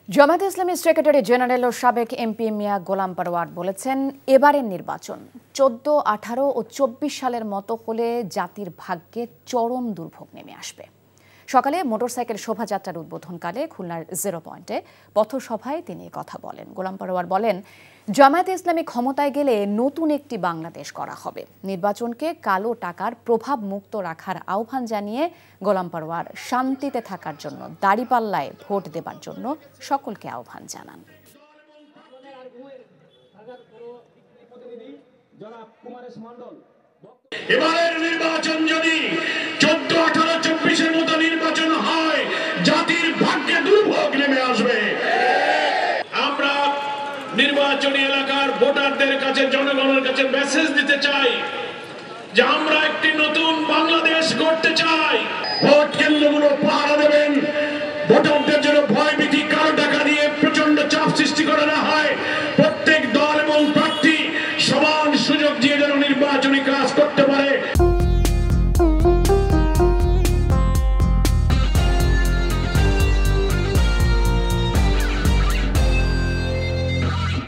জামায়াতে ইসলামী secretary general ও সাবেক MP মিয়া গোলাম পরওয়ার বলেছেন, এবারের নির্বাচন 14, 18 ও 24 সালের মতো হলে জাতির ভাগ্যে চরম দুর্ভোগ নেমে আসবে। সকালে মোটরসাইকেল শোভাযাত্রার উদ্বোধনকালে খুলনার 0 পয়েন্টে পথসভায় তিনি কথা বলেন। গোলাম পরওয়ার বলেন, জামায়াতে ইসলামী ক্ষমতায় গেলে নতুন একটি বাংলাদেশ করা হবে। নির্বাচনকে কালো টাকার প্রভাব মুক্ত রাখার আহ্বান জানিয়ে গোলাম পরওয়ার শান্তিতে থাকার জন্য দাঁড়িপাল্লায় ভোট দেবার জন্য সকলকে আহ্বান জানান। এবারের নির্বাচন যদি 14, 18, 24-এর মতো নির্বাচন হয়, জাতির ভাগ্যে দুর্ভোগ নেমে আসবে। আমরা নির্বাচনী এলাকার ভোটারদের কাছে, জনগণের কাছে মেসেজ দিতে চাই যে আমরা একটি নতুন বাংলাদেশ গড়তে চাই। ভোট কেন্দ্রগুলো পাহারা দেবে